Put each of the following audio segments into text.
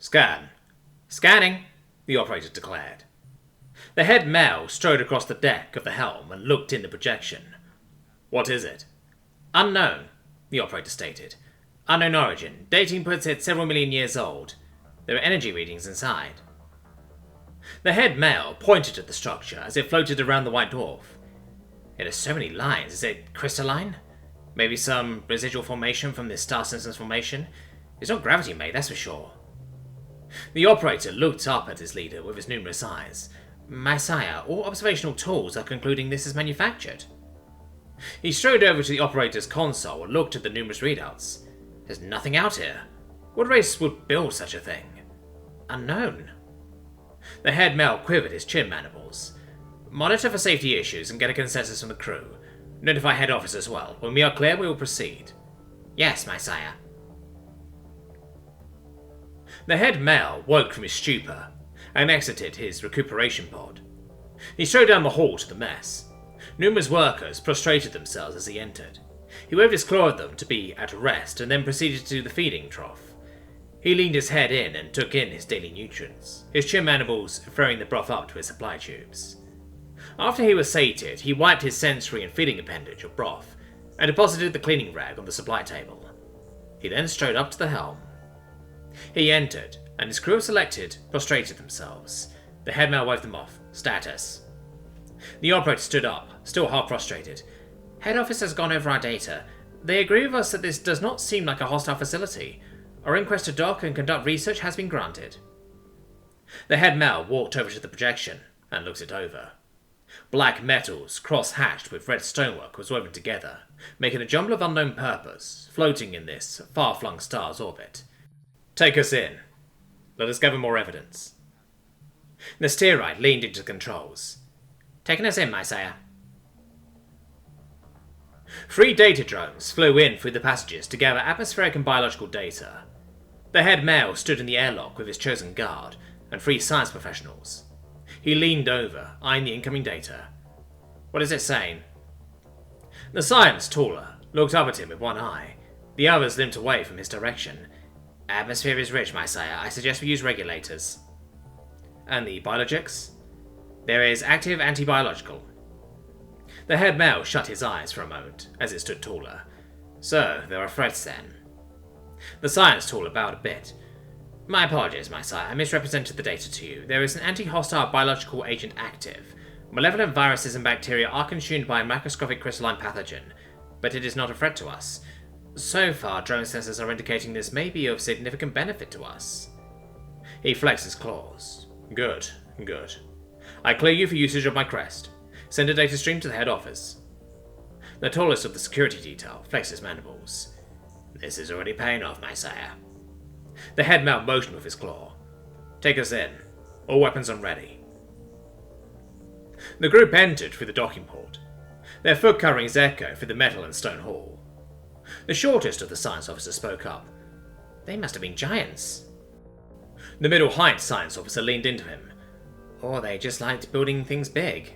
Scan. Scanning, the operator declared. The head male strode across the deck of the helm and looked in the projection. What is it? Unknown, the operator stated. Unknown origin. Dating puts it several million years old. There are energy readings inside. The head male pointed at the structure as it floated around the white dwarf. It has so many lines. Is it crystalline? Maybe some residual formation from this star systems formation? It's not gravity made, that's for sure. The operator looked up at his leader with his numerous eyes. My sire, all observational tools are concluding this is manufactured. He strode over to the operator's console and looked at the numerous readouts. There's nothing out here. What race would build such a thing? Unknown. The head male quivered his chin mandibles. Monitor for safety issues and get a consensus from the crew. Notify head office as well. When we are clear, we will proceed. Yes, my sire. The head male woke from his stupor and exited his recuperation pod. He strode down the hall to the mess. Numerous workers prostrated themselves as he entered. He waved his claw at them to be at rest and then proceeded to the feeding trough. He leaned his head in and took in his daily nutrients, his chin mandibles throwing the broth up to his supply tubes. After he was sated, he wiped his sensory and feeding appendage of broth and deposited the cleaning rag on the supply table. He then strode up to the helm. He entered, and his crew of selected prostrated themselves. The head male waved them off. Status. The operator stood up, still half prostrated. Head office has gone over our data. They agree with us that this does not seem like a hostile facility. Our inquest to dock and conduct research has been granted. The head male walked over to the projection and looked it over. Black metals, cross-hatched with red stonework, was woven together, making a jumble of unknown purpose, floating in this far-flung star's orbit. Take us in. Let us gather more evidence. The steerite leaned into the controls. Taking us in, my sire. 3 data drones flew in through the passages to gather atmospheric and biological data. The head male stood in the airlock with his chosen guard and 3 science professionals. He leaned over, eyeing the incoming data. What is it saying? The science taller looked up at him with one eye. The others limped away from his direction. Atmosphere is rich, my sire. I suggest we use regulators. And the biologics? There is active anti-biological. The head male shut his eyes for a moment as it stood taller. So, there are threats then. The science taller bowed a bit. My apologies, my sire. I misrepresented the data to you. There is an anti-hostile biological agent active. Malevolent viruses and bacteria are consumed by a microscopic crystalline pathogen, but it is not a threat to us. So far, drone sensors are indicating this may be of significant benefit to us. He flexed his claws. Good, good. I clear you for usage of my crest. Send a data stream to the head office. The tallest of the security detail flexed his mandibles. This is already paying off, my sire. The head male motioned with his claw. Take us in. All weapons on ready. The group entered through the docking port. Their foot coverings echoed through the metal and stone hall. The shortest of the science officers spoke up. They must have been giants. The middle-height science officer leaned into him. Or they just liked building things big.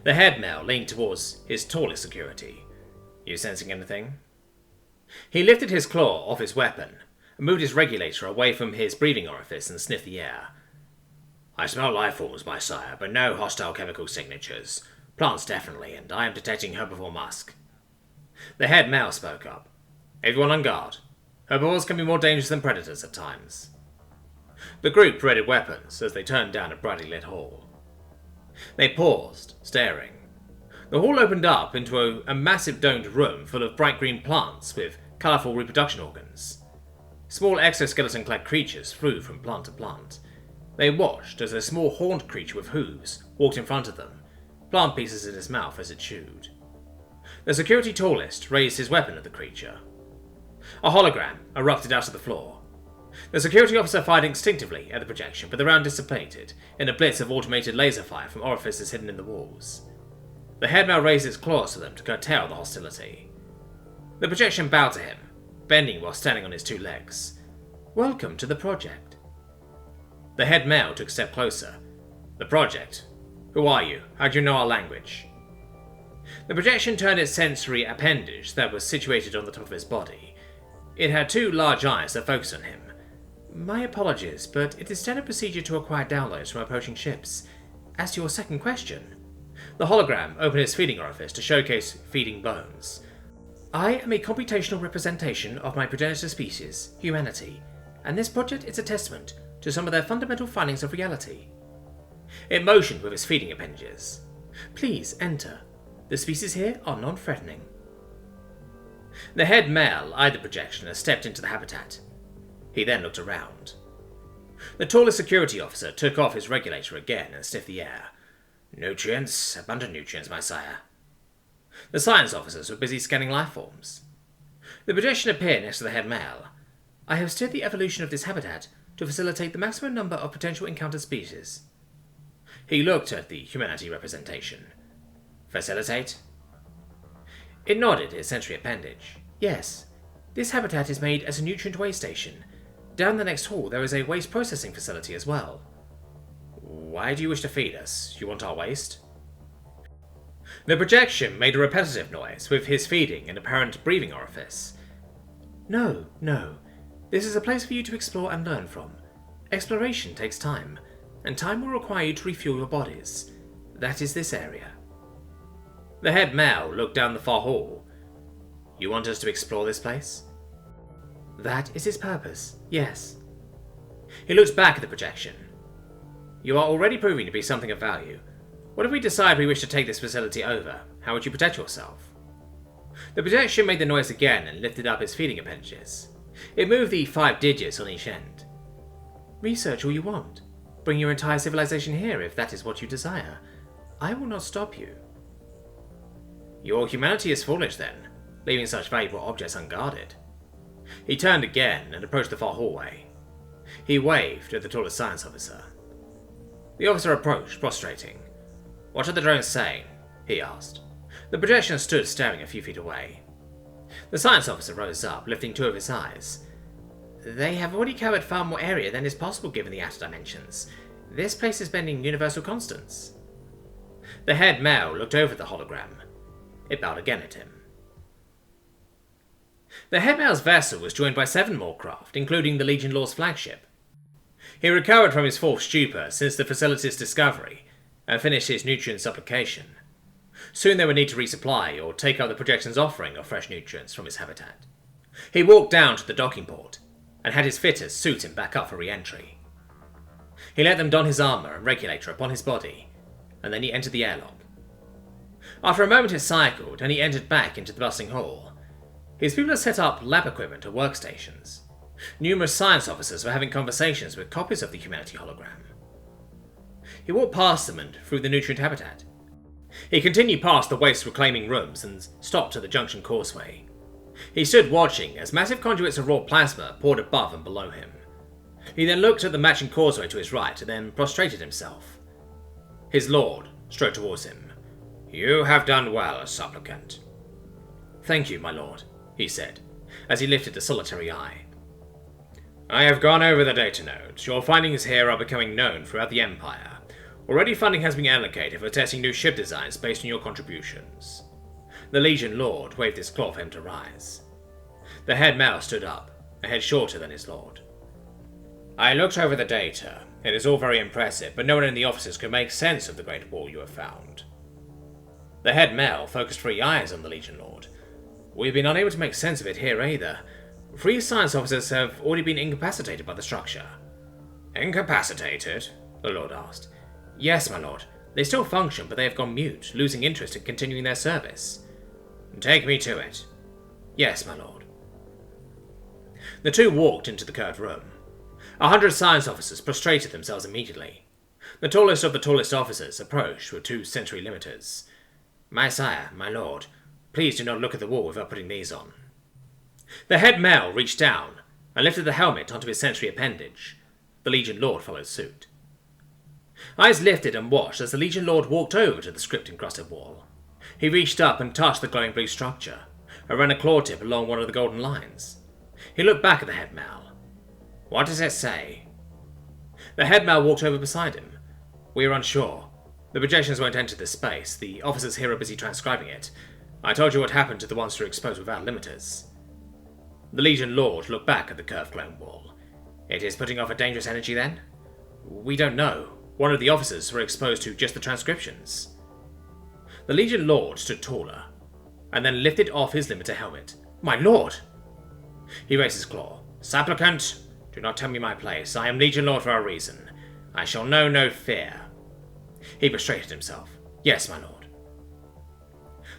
The head male leaned towards his tallest security. You sensing anything? He lifted his claw off his weapon and moved his regulator away from his breathing orifice and sniffed the air. I smell life forms, my sire, but no hostile chemical signatures. Plants definitely, and I am detecting herbivore musk. The head male spoke up. Everyone on guard. Herbivores can be more dangerous than predators at times. The group paraded weapons as they turned down a brightly lit hall. They paused, staring. The hall opened up into a massive domed room full of bright green plants with colourful reproduction organs. Small exoskeleton-clad creatures flew from plant to plant. They watched as a small horned creature with hooves walked in front of them, plant pieces in his mouth as it chewed. The security tallest raised his weapon at the creature. A hologram erupted out of the floor. The security officer fired instinctively at the projection, but the round dissipated in a blitz of automated laser fire from orifices hidden in the walls. The head male raised its claws to them to curtail the hostility. The projection bowed to him, bending while standing on his 2 legs. Welcome to the project. The head male took a step closer. The project? Who are you? How do you know our language? The projection turned its sensory appendage that was situated on the top of his body. It had 2 large eyes that focused on him. My apologies, but it is standard procedure to acquire downloads from approaching ships. As to your second question, the hologram opened its feeding orifice to showcase feeding bones. I am a computational representation of my progenitor species, humanity, and this project is a testament to some of their fundamental findings of reality. It motioned with its feeding appendages. Please enter. The species here are non-threatening. The head male eyed the projection and stepped into the habitat. He then looked around. The tallest security officer took off his regulator again and sniffed the air. Nutrients, abundant nutrients, my sire. The science officers were busy scanning life forms. The projection appeared next to the head male. I have steered the evolution of this habitat to facilitate the maximum number of potential encountered species. He looked at the humanity representation. Facilitate? It nodded its sensory appendage. Yes, this habitat is made as a nutrient waste station. Down the next hall there is a waste processing facility as well. Why do you wish to feed us? You want our waste? The projection made a repetitive noise with his feeding and apparent breathing orifice. No. This is a place for you to explore and learn from. Exploration takes time, and time will require you to refuel your bodies. That is this area. The head male looked down the far hall. You want us to explore this place? That is his purpose, yes. He looked back at the projection. You are already proving to be something of value. What if we decide we wish to take this facility over? How would you protect yourself? The projection made the noise again and lifted up its feeding appendages. It moved the 5 digits on each end. Research all you want. Bring your entire civilization here if that is what you desire. I will not stop you. Your humanity is foolish then, leaving such valuable objects unguarded. He turned again and approached the far hallway. He waved at the tallest science officer. The officer approached, prostrating. What are the drones saying? He asked. The projection stood staring a few feet away. The science officer rose up, lifting 2 of his eyes. They have already covered far more area than is possible given the outer dimensions. This place is bending universal constants. The head male looked over the hologram. It bowed again at him. The head male's vessel was joined by 7 more craft, including the Legion Lord's flagship. He recovered from his 4th stupor since the facility's discovery and finished his nutrient supplication. Soon they would need to resupply or take up the projection's offering of fresh nutrients from his habitat. He walked down to the docking port and had his fitters suit him back up for re-entry. He let them don his armour and regulator upon his body, and then he entered the airlock. After a moment it cycled, and he entered back into the bustling hall. His people had set up lab equipment and workstations. Numerous science officers were having conversations with copies of the humanity hologram. He walked past them and through the nutrient habitat. He continued past the waste reclaiming rooms and stopped at the junction causeway. He stood watching as massive conduits of raw plasma poured above and below him. He then looked at the matching causeway to his right and then prostrated himself. His lord strode towards him. You have done well, supplicant. Thank you, my lord, he said, as he lifted a solitary eye. I have gone over the data nodes. Your findings here are becoming known throughout the Empire. Already funding has been allocated for testing new ship designs based on your contributions. The Legion Lord waved his claw for him to rise. The head male stood up, a head shorter than his lord. I looked over the data. It is all very impressive, but no one in the offices could make sense of the great wall you have found. The head male focused 3 eyes on the Legion Lord. We've been unable to make sense of it here either. 3 science officers have already been incapacitated by the structure. Incapacitated? The Lord asked. Yes, my lord. They still function, but they have gone mute, losing interest in continuing their service. Take me to it. Yes, my lord. The 2 walked into the curved room. 100 science officers prostrated themselves immediately. The tallest of the tallest officers approached with 2 sensory limiters. My sire, my lord, please do not look at the wall without putting these on. The head male reached down and lifted the helmet onto his sensory appendage. The Legion Lord followed suit. Eyes lifted and watched as the Legion Lord walked over to the script-encrusted wall. He reached up and touched the glowing blue structure, and ran a claw tip along one of the golden lines. He looked back at the head male. What does it say? The head male walked over beside him. We are unsure. The projections won't enter this space. The officers here are busy transcribing it. I told you what happened to the ones who were exposed without limiters. The Legion Lord looked back at the curved glowing wall. It is putting off a dangerous energy then? We don't know. One of the officers were exposed to just the transcriptions. The Legion Lord stood taller, and then lifted off his limiter helmet. My lord! He raised his claw. Supplicant, do not tell me my place. I am Legion Lord for a reason. I shall know no fear. He prostrated himself. Yes, my lord.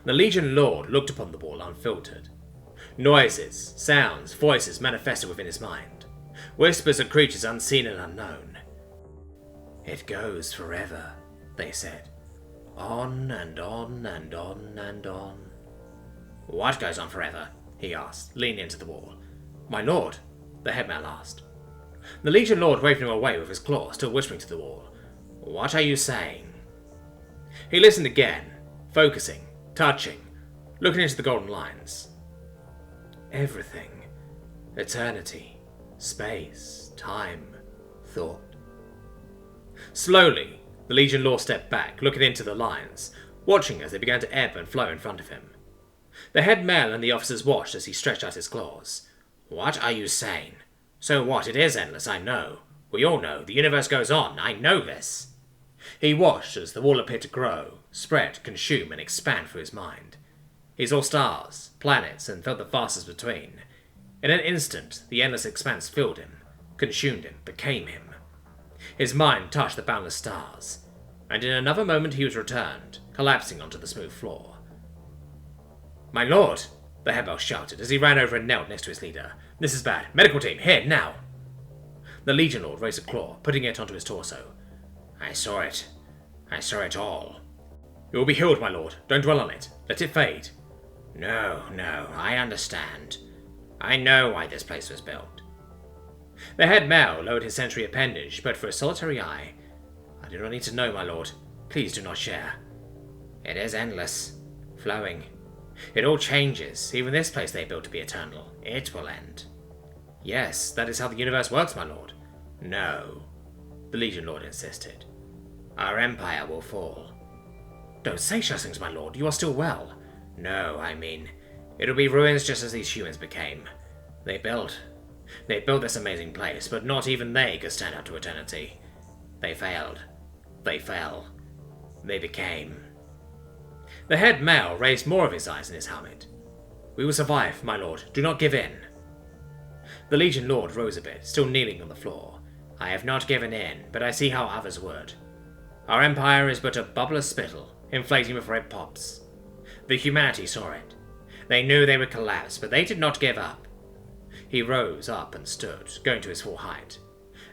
The Legion Lord looked upon the wall unfiltered. Noises, sounds, voices manifested within his mind. Whispers of creatures unseen and unknown. It goes forever, they said. On and on and on and on. What goes on forever? He asked, leaning into the wall. My lord, the headman asked. The Legion Lord waved him away with his claw, still whispering to the wall. What are you saying? He listened again, focusing, touching, looking into the golden lines. Everything. Eternity, space, time, thought. Slowly, the Legion Lord stepped back, looking into the lines, watching as they began to ebb and flow in front of him. The head male and the officers watched as he stretched out his claws. What are you saying? So what? It is endless, I know. We all know. The universe goes on. I know this. He watched as the wall appeared to grow, spread, consume, and expand through his mind. He saw stars, planets, and felt the vastness between. In an instant, the endless expanse filled him, consumed him, became him. His mind touched the boundless stars, and in another moment he was returned, collapsing onto the smooth floor. My lord! The headbell shouted as he ran over and knelt next to his leader. This is bad. Medical team, here, now! The Legion Lord raised a claw, putting it onto his torso. I saw it. I saw it all. You will be healed, my lord. Don't dwell on it. Let it fade. No, I understand. I know why this place was built. The head male lowered his sensory appendage, but for a solitary eye. I do not need to know, my lord. Please do not share. It is endless. Flowing. It all changes. Even this place they built to be eternal. It will end. Yes, that is how the universe works, my lord. No, the Legion Lord insisted. Our empire will fall. Don't say such things, my lord. You are still well. No, I mean, it'll be ruins just as these humans became. They built this amazing place, but not even they could stand up to eternity. They failed. They fell. They became. The head male raised more of his eyes in his helmet. We will survive, my lord. Do not give in. The Legion Lord rose a bit, still kneeling on the floor. I have not given in, but I see how others would. Our empire is but a bubble of spittle, inflating before it pops. The humanity saw it. They knew they would collapse, but they did not give up. He rose up and stood, going to his full height.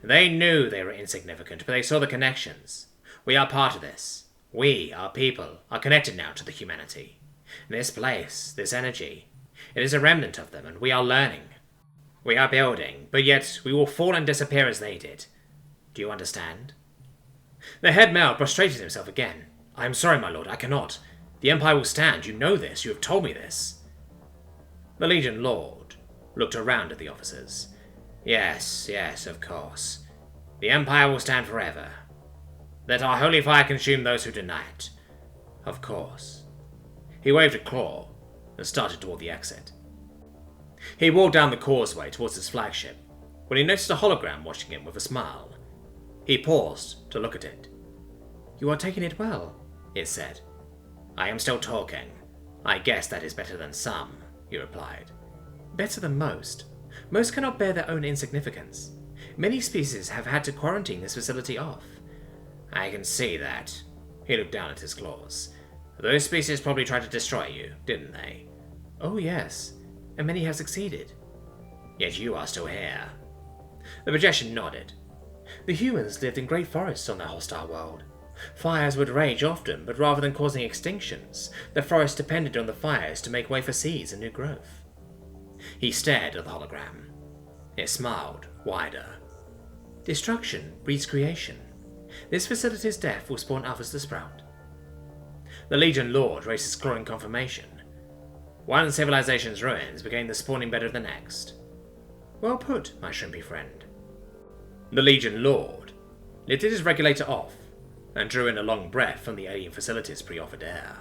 They knew they were insignificant, but they saw the connections. We are part of this. We, our people, are connected now to the humanity. This place, this energy, it is a remnant of them, and we are learning. We are building, but yet we will fall and disappear as they did. Do you understand? The head male prostrated himself again. I am sorry, my lord, I cannot. The Empire will stand, you know this, you have told me this. The Legion Lord looked around at the officers. Yes, of course. The Empire will stand forever. Let our holy fire consume those who deny it. Of course. He waved a claw and started toward the exit. He walked down the causeway towards his flagship when he noticed a hologram watching him with a smile. He paused to look at it. You are taking it well, it said. I am still talking. I guess that is better than some, he replied. Better than most. Most cannot bear their own insignificance. Many species have had to quarantine this facility off. I can see that. He looked down at his claws. Those species probably tried to destroy you, didn't they? Oh yes, and many have succeeded. Yet you are still here. The magician nodded. The humans lived in great forests on their hostile world. Fires would rage often, but rather than causing extinctions, the forest depended on the fires to make way for seeds and new growth. He stared at the hologram. It smiled, wider. Destruction breeds creation. This facility's death will spawn others to sprout. The Legion Lord raised his claw in confirmation. One civilization's ruins became the spawning bed of the next. Well put, my shrimpy friend. The Legion Lord lifted his regulator off and drew in a long breath from the alien facility's pre-offered air.